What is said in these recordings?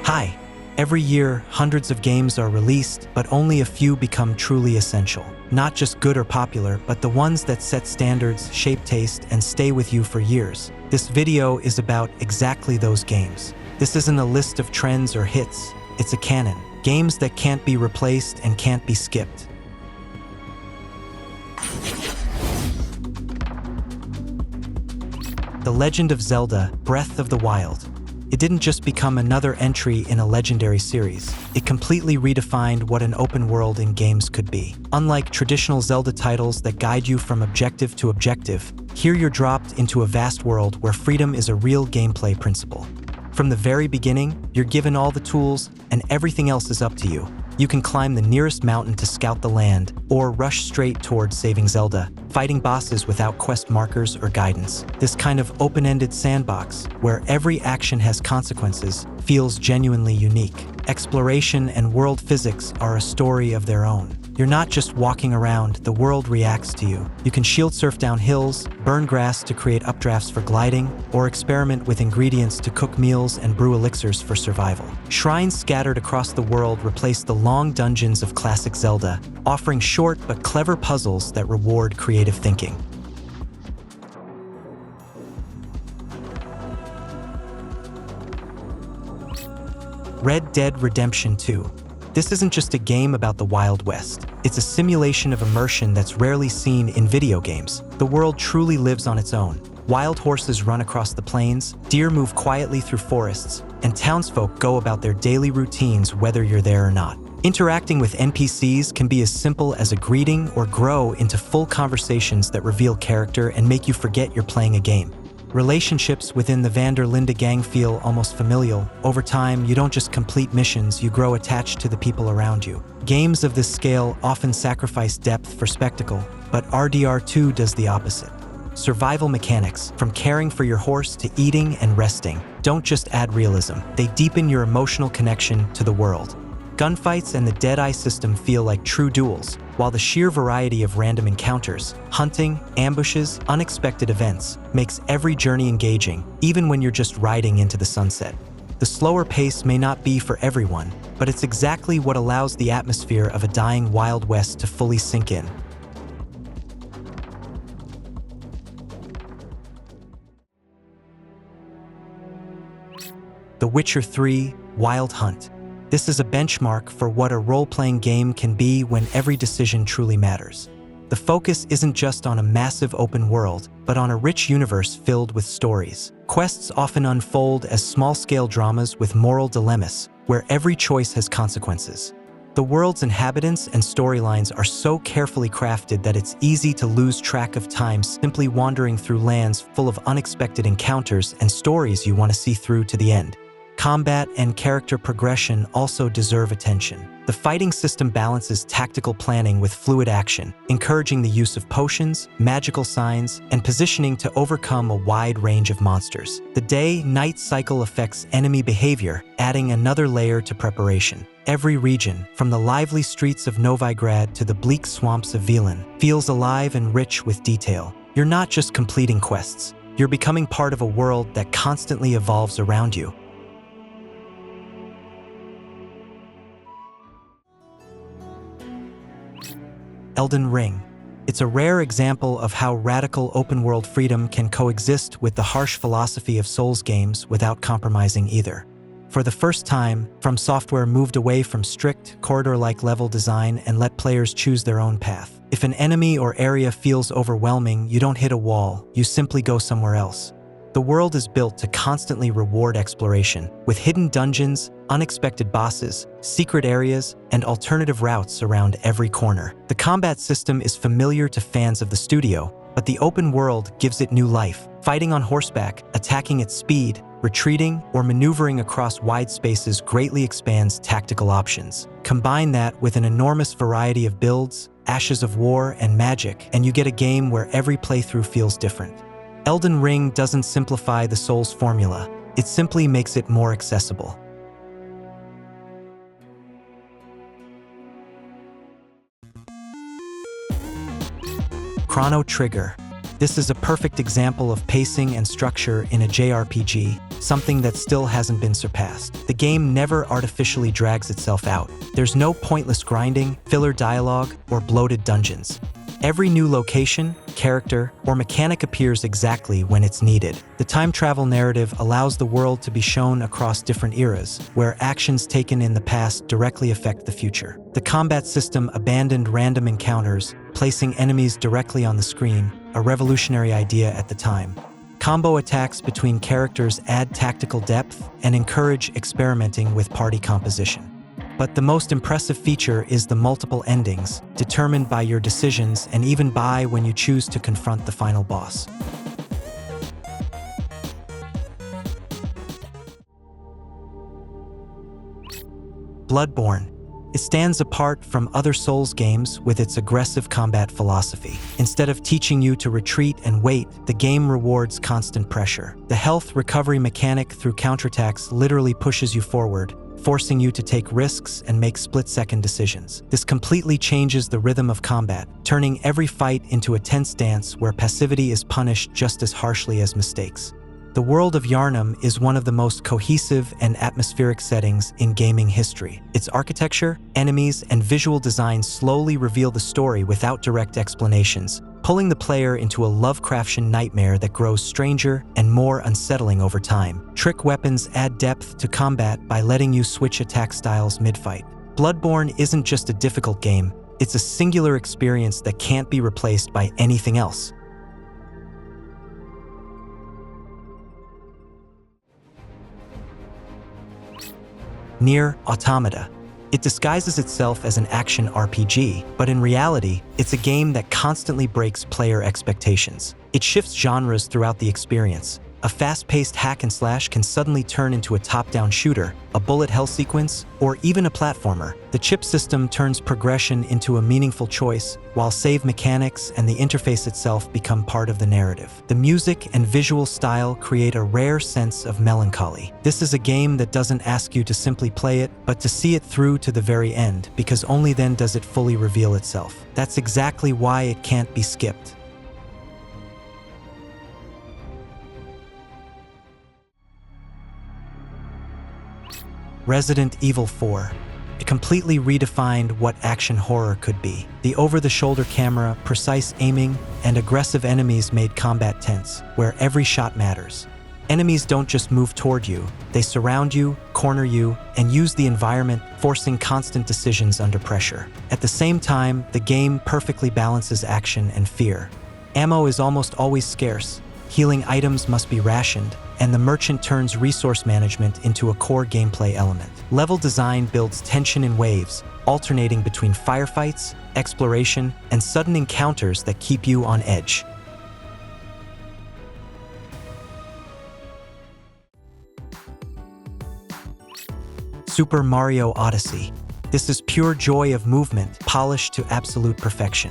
Hi. Every year, hundreds of games are released, but only a few become truly essential. Not just good or popular, but the ones that set standards, shape taste, and stay with you for years. This video is about exactly those games. This isn't a list of trends or hits, it's a canon. Games that can't be replaced and can't be skipped. The Legend of Zelda: Breath of the Wild. It didn't just become another entry in a legendary series. It completely redefined what an open world in games could be. Unlike traditional Zelda titles that guide you from objective to objective, here you're dropped into a vast world where freedom is a real gameplay principle. From the very beginning, you're given all the tools, and everything else is up to you. You can climb the nearest mountain to scout the land, or rush straight towards saving Zelda, fighting bosses without quest markers or guidance. This kind of open-ended sandbox, where every action has consequences, feels genuinely unique. Exploration and world physics are a story of their own. You're not just walking around, the world reacts to you. You can shield surf down hills, burn grass to create updrafts for gliding, or experiment with ingredients to cook meals and brew elixirs for survival. Shrines scattered across the world replace the long dungeons of classic Zelda, offering short but clever puzzles that reward creative thinking. Red Dead Redemption 2. This isn't just a game about the Wild West. It's a simulation of immersion that's rarely seen in video games. The world truly lives on its own. Wild horses run across the plains, deer move quietly through forests, and townsfolk go about their daily routines whether you're there or not. Interacting with NPCs can be as simple as a greeting or grow into full conversations that reveal character and make you forget you're playing a game. Relationships within the van der Linde gang feel almost familial. Over time, you don't just complete missions, you grow attached to the people around you. Games of this scale often sacrifice depth for spectacle, but RDR2 does the opposite. Survival mechanics, from caring for your horse to eating and resting, don't just add realism, they deepen your emotional connection to the world. Gunfights and the Deadeye system feel like true duels, while the sheer variety of random encounters, hunting, ambushes, unexpected events, makes every journey engaging, even when you're just riding into the sunset. The slower pace may not be for everyone, but it's exactly what allows the atmosphere of a dying Wild West to fully sink in. The Witcher 3: Wild Hunt. This is a benchmark for what a role-playing game can be when every decision truly matters. The focus isn't just on a massive open world, but on a rich universe filled with stories. Quests often unfold as small-scale dramas with moral dilemmas, where every choice has consequences. The world's inhabitants and storylines are so carefully crafted that it's easy to lose track of time simply wandering through lands full of unexpected encounters and stories you want to see through to the end. Combat and character progression also deserve attention. The fighting system balances tactical planning with fluid action, encouraging the use of potions, magical signs, and positioning to overcome a wide range of monsters. The day-night cycle affects enemy behavior, adding another layer to preparation. Every region, from the lively streets of Novigrad to the bleak swamps of Vilan, feels alive and rich with detail. You're not just completing quests, you're becoming part of a world that constantly evolves around you. Elden Ring. It's a rare example of how radical open-world freedom can coexist with the harsh philosophy of Souls games without compromising either. For the first time, From Software moved away from strict, corridor-like level design and let players choose their own path. If an enemy or area feels overwhelming, you don't hit a wall, you simply go somewhere else. The world is built to constantly reward exploration, with hidden dungeons, unexpected bosses, secret areas, and alternative routes around every corner. The combat system is familiar to fans of the studio, but the open world gives it new life. Fighting on horseback, attacking at speed, retreating, or maneuvering across wide spaces greatly expands tactical options. Combine that with an enormous variety of builds, ashes of war, and magic, and you get a game where every playthrough feels different. Elden Ring doesn't simplify the Souls formula, it simply makes it more accessible. Chrono Trigger. This is a perfect example of pacing and structure in a JRPG. something that still hasn't been surpassed. The game never artificially drags itself out. There's no pointless grinding, filler dialogue, or bloated dungeons. Every new location, character, or mechanic appears exactly when it's needed. The time travel narrative allows the world to be shown across different eras, where actions taken in the past directly affect the future. The combat system abandoned random encounters, placing enemies directly on the screen, a revolutionary idea at the time. Combo attacks between characters add tactical depth and encourage experimenting with party composition. But the most impressive feature is the multiple endings, determined by your decisions and even by when you choose to confront the final boss. Bloodborne. It stands apart from other Souls games with its aggressive combat philosophy. Instead of teaching you to retreat and wait, the game rewards constant pressure. The health recovery mechanic through counterattacks literally pushes you forward, forcing you to take risks and make split-second decisions. This completely changes the rhythm of combat, turning every fight into a tense dance where passivity is punished just as harshly as mistakes. The world of Yharnam is one of the most cohesive and atmospheric settings in gaming history. Its architecture, enemies, and visual design slowly reveal the story without direct explanations, pulling the player into a Lovecraftian nightmare that grows stranger and more unsettling over time. Trick weapons add depth to combat by letting you switch attack styles mid-fight. Bloodborne isn't just a difficult game, it's a singular experience that can't be replaced by anything else. Nier Automata. It disguises itself as an action RPG, but in reality, it's a game that constantly breaks player expectations. It shifts genres throughout the experience. A fast-paced hack and slash can suddenly turn into a top-down shooter, a bullet hell sequence, or even a platformer. The chip system turns progression into a meaningful choice, while save mechanics and the interface itself become part of the narrative. The music and visual style create a rare sense of melancholy. This is a game that doesn't ask you to simply play it, but to see it through to the very end, because only then does it fully reveal itself. That's exactly why it can't be skipped. Resident Evil 4. It completely redefined what action horror could be. The over-the-shoulder camera, precise aiming, and aggressive enemies made combat tense, where every shot matters. Enemies don't just move toward you, they surround you, corner you, and use the environment, forcing constant decisions under pressure. At the same time, the game perfectly balances action and fear. Ammo is almost always scarce, healing items must be rationed, and the merchant turns resource management into a core gameplay element. Level design builds tension in waves, alternating between firefights, exploration, and sudden encounters that keep you on edge. Super Mario Odyssey. This is pure joy of movement, polished to absolute perfection.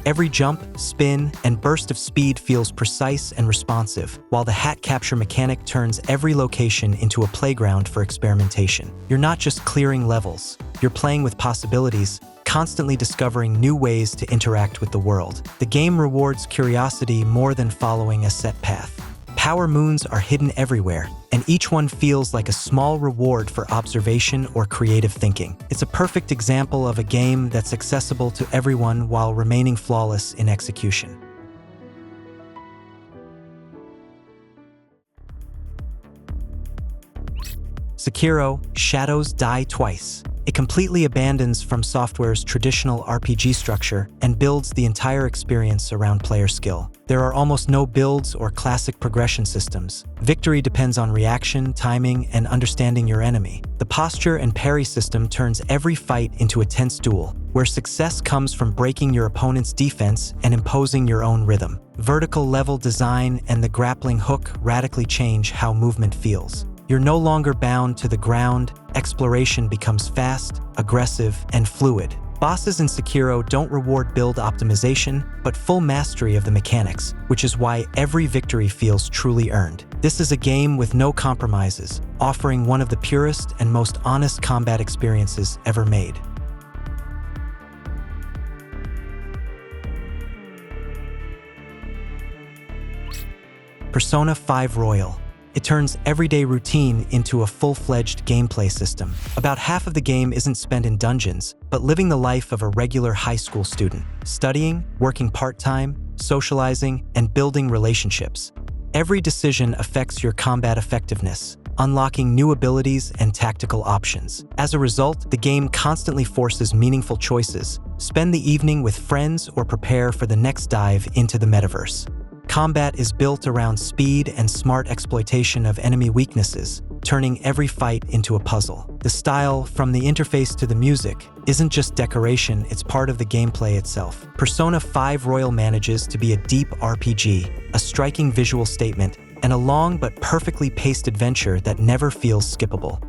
Every jump, spin, and burst of speed feels precise and responsive, while the hat capture mechanic turns every location into a playground for experimentation. You're not just clearing levels, you're playing with possibilities, constantly discovering new ways to interact with the world. The game rewards curiosity more than following a set path. Power moons are hidden everywhere, and each one feels like a small reward for observation or creative thinking. It's a perfect example of a game that's accessible to everyone while remaining flawless in execution. Sekiro: Shadows Die Twice. It completely abandons From Software's traditional RPG structure and builds the entire experience around player skill. There are almost no builds or classic progression systems. Victory depends on reaction, timing, and understanding your enemy. The posture and parry system turns every fight into a tense duel, where success comes from breaking your opponent's defense and imposing your own rhythm. Vertical level design and the grappling hook radically change how movement feels. You're no longer bound to the ground, exploration becomes fast, aggressive, and fluid. Bosses in Sekiro don't reward build optimization, but full mastery of the mechanics, which is why every victory feels truly earned. This is a game with no compromises, offering one of the purest and most honest combat experiences ever made. Persona 5 Royal. It turns everyday routine into a full-fledged gameplay system. About half of the game isn't spent in dungeons, but living the life of a regular high school student, studying, working part-time, socializing, and building relationships. Every decision affects your combat effectiveness, unlocking new abilities and tactical options. As a result, the game constantly forces meaningful choices. Spend the evening with friends or prepare for the next dive into the metaverse. Combat is built around speed and smart exploitation of enemy weaknesses, turning every fight into a puzzle. The style, from the interface to the music, isn't just decoration, it's part of the gameplay itself. Persona 5 Royal manages to be a deep RPG, a striking visual statement, and a long but perfectly paced adventure that never feels skippable.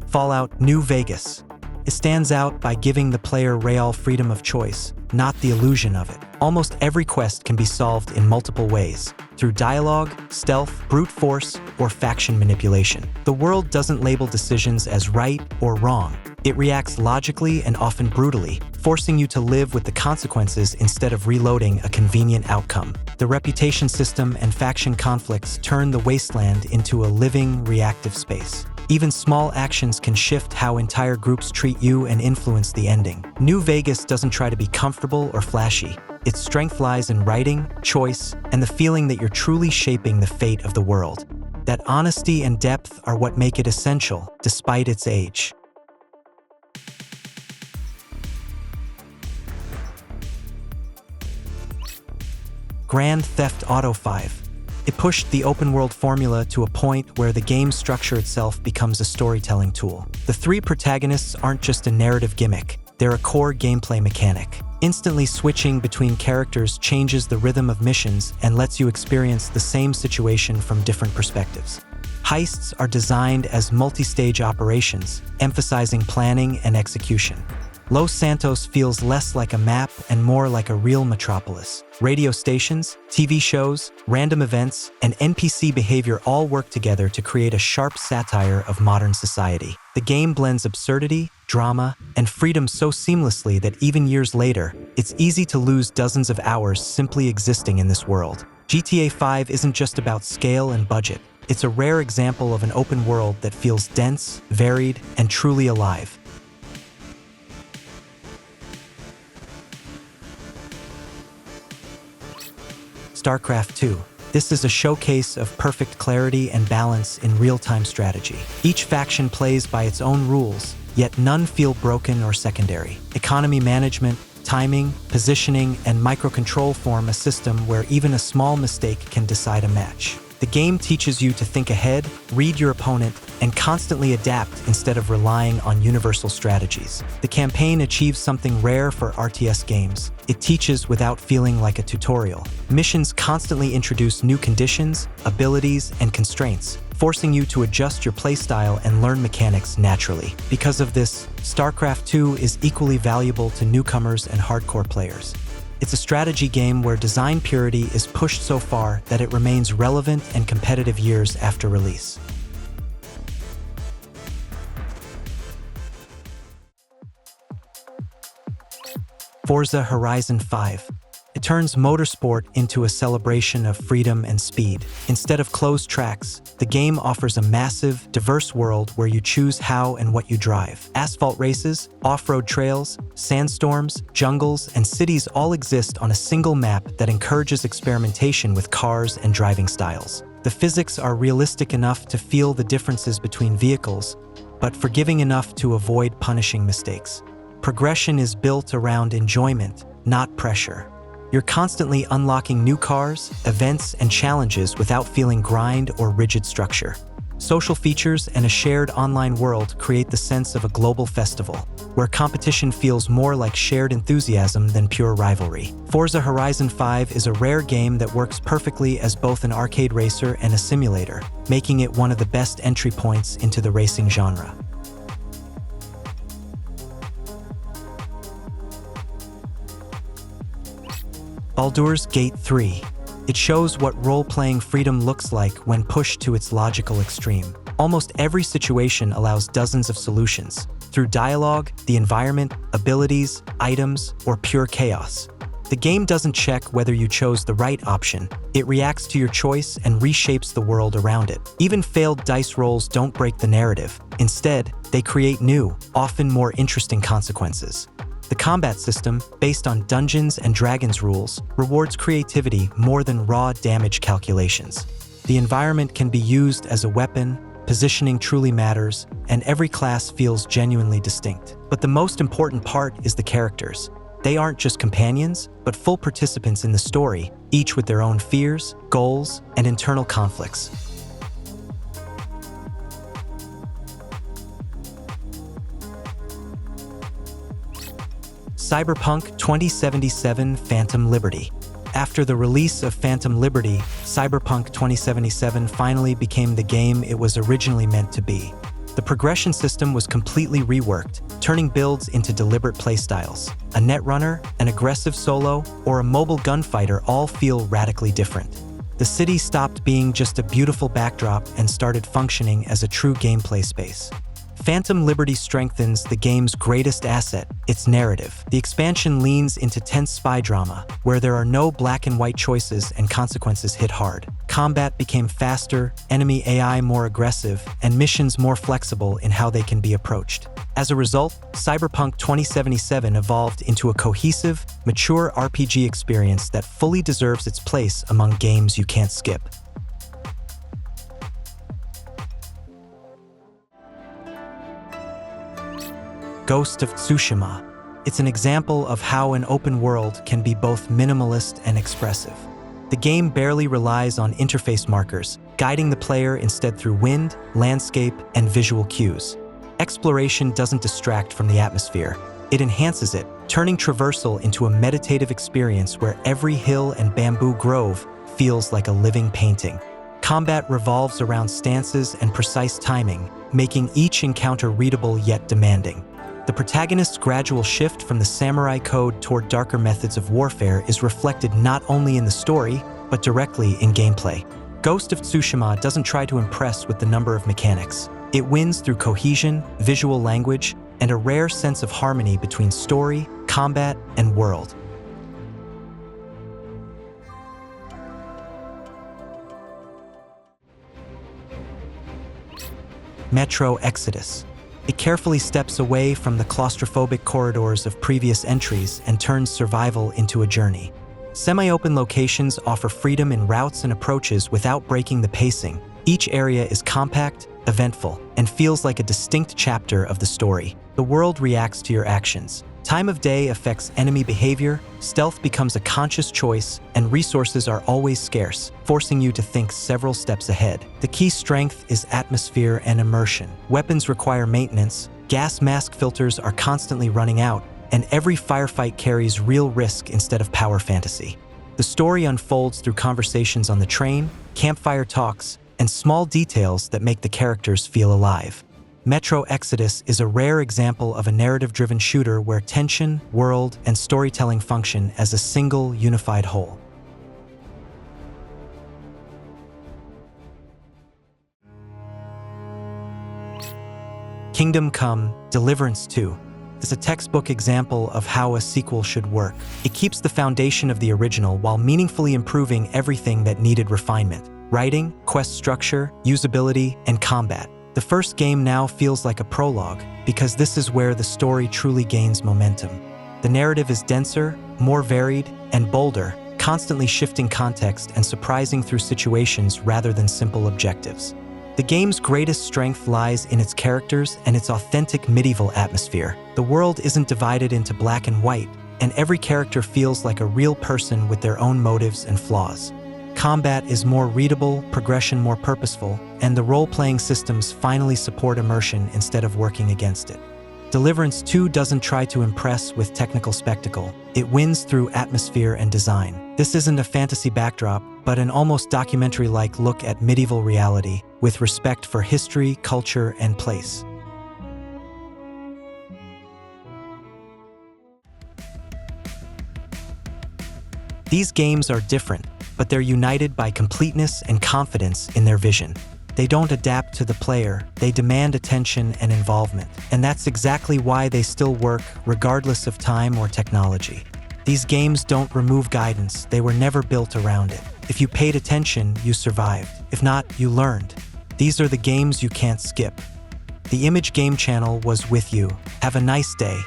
Fallout New Vegas. It stands out by giving the player real freedom of choice, not the illusion of it. Almost every quest can be solved in multiple ways, through dialogue, stealth, brute force, or faction manipulation. The world doesn't label decisions as right or wrong. It reacts logically and often brutally, forcing you to live with the consequences instead of reloading a convenient outcome. The reputation system and faction conflicts turn the wasteland into a living, reactive space. Even small actions can shift how entire groups treat you and influence the ending. New Vegas doesn't try to be comfortable or flashy. Its strength lies in writing, choice, and the feeling that you're truly shaping the fate of the world. That honesty and depth are what make it essential, despite its age. Grand Theft Auto 5. It pushed the open-world formula to a point where the game's structure itself becomes a storytelling tool. The three protagonists aren't just a narrative gimmick, they're a core gameplay mechanic. Instantly switching between characters changes the rhythm of missions and lets you experience the same situation from different perspectives. Heists are designed as multi-stage operations, emphasizing planning and execution. Los Santos feels less like a map and more like a real metropolis. Radio stations, TV shows, random events, and NPC behavior all work together to create a sharp satire of modern society. The game blends absurdity, drama, and freedom so seamlessly that even years later, it's easy to lose dozens of hours simply existing in this world. GTA 5 isn't just about scale and budget. It's a rare example of an open world that feels dense, varied, and truly alive. StarCraft 2. This is a showcase of perfect clarity and balance in real-time strategy. Each faction plays by its own rules, yet none feel broken or secondary. Economy management, timing, positioning, and microcontrol form a system where even a small mistake can decide a match. The game teaches you to think ahead, read your opponent, and constantly adapt instead of relying on universal strategies. The campaign achieves something rare for RTS games. It teaches without feeling like a tutorial. Missions constantly introduce new conditions, abilities, and constraints, forcing you to adjust your playstyle and learn mechanics naturally. Because of this, StarCraft 2 is equally valuable to newcomers and hardcore players. It's a strategy game where design purity is pushed so far that it remains relevant and competitive years after release. Forza Horizon 5. It turns motorsport into a celebration of freedom and speed. Instead of closed tracks, the game offers a massive, diverse world where you choose how and what you drive. Asphalt races, off-road trails, sandstorms, jungles, and cities all exist on a single map that encourages experimentation with cars and driving styles. The physics are realistic enough to feel the differences between vehicles, but forgiving enough to avoid punishing mistakes. Progression is built around enjoyment, not pressure. You're constantly unlocking new cars, events, and challenges without feeling grind or rigid structure. Social features and a shared online world create the sense of a global festival, where competition feels more like shared enthusiasm than pure rivalry. Forza Horizon 5 is a rare game that works perfectly as both an arcade racer and a simulator, making it one of the best entry points into the racing genre. Baldur's Gate 3. It shows what role-playing freedom looks like when pushed to its logical extreme. Almost every situation allows dozens of solutions, through dialogue, the environment, abilities, items, or pure chaos. The game doesn't check whether you chose the right option. It reacts to your choice and reshapes the world around it. Even failed dice rolls don't break the narrative. Instead, they create new, often more interesting consequences. The combat system, based on Dungeons and Dragons rules, rewards creativity more than raw damage calculations. The environment can be used as a weapon, positioning truly matters, and every class feels genuinely distinct. But the most important part is the characters. They aren't just companions, but full participants in the story, each with their own fears, goals, and internal conflicts. Cyberpunk 2077 Phantom Liberty. After the release of Phantom Liberty, Cyberpunk 2077 finally became the game it was originally meant to be. The progression system was completely reworked, turning builds into deliberate playstyles. A netrunner, an aggressive solo, or a mobile gunfighter all feel radically different. The city stopped being just a beautiful backdrop and started functioning as a true gameplay space. Phantom Liberty strengthens the game's greatest asset, its narrative. The expansion leans into tense spy drama, where there are no black and white choices and consequences hit hard. Combat became faster, enemy AI more aggressive, and missions more flexible in how they can be approached. As a result, Cyberpunk 2077 evolved into a cohesive, mature RPG experience that fully deserves its place among games you can't skip. Ghost of Tsushima. It's an example of how an open world can be both minimalist and expressive. The game barely relies on interface markers, guiding the player instead through wind, landscape, and visual cues. Exploration doesn't distract from the atmosphere. It enhances it, turning traversal into a meditative experience where every hill and bamboo grove feels like a living painting. Combat revolves around stances and precise timing, making each encounter readable yet demanding. The protagonist's gradual shift from the samurai code toward darker methods of warfare is reflected not only in the story, but directly in gameplay. Ghost of Tsushima doesn't try to impress with the number of mechanics. It wins through cohesion, visual language, and a rare sense of harmony between story, combat, and world. Metro Exodus. It carefully steps away from the claustrophobic corridors of previous entries and turns survival into a journey. Semi-open locations offer freedom in routes and approaches without breaking the pacing. Each area is compact, eventful, and feels like a distinct chapter of the story. The world reacts to your actions. Time of day affects enemy behavior, stealth becomes a conscious choice, and resources are always scarce, forcing you to think several steps ahead. The key strength is atmosphere and immersion. Weapons require maintenance, gas mask filters are constantly running out, and every firefight carries real risk instead of power fantasy. The story unfolds through conversations on the train, campfire talks, and small details that make the characters feel alive. Metro Exodus is a rare example of a narrative-driven shooter where tension, world, and storytelling function as a single, unified whole. Kingdom Come: Deliverance II is a textbook example of how a sequel should work. It keeps the foundation of the original while meaningfully improving everything that needed refinement: writing, quest structure, usability, and combat. The first game now feels like a prologue, because this is where the story truly gains momentum. The narrative is denser, more varied, and bolder, constantly shifting context and surprising through situations rather than simple objectives. The game's greatest strength lies in its characters and its authentic medieval atmosphere. The world isn't divided into black and white, and every character feels like a real person with their own motives and flaws. Combat is more readable, progression more purposeful, and the role-playing systems finally support immersion instead of working against it. Deliverance 2 doesn't try to impress with technical spectacle. It wins through atmosphere and design. This isn't a fantasy backdrop, but an almost documentary-like look at medieval reality, with respect for history, culture, and place. These games are different, but they're united by completeness and confidence in their vision. They don't adapt to the player, they demand attention and involvement. And that's exactly why they still work, regardless of time or technology. These games don't remove guidance, they were never built around it. If you paid attention, you survived. If not, you learned. These are the games you can't skip. The Image Game Channel was with you. Have a nice day.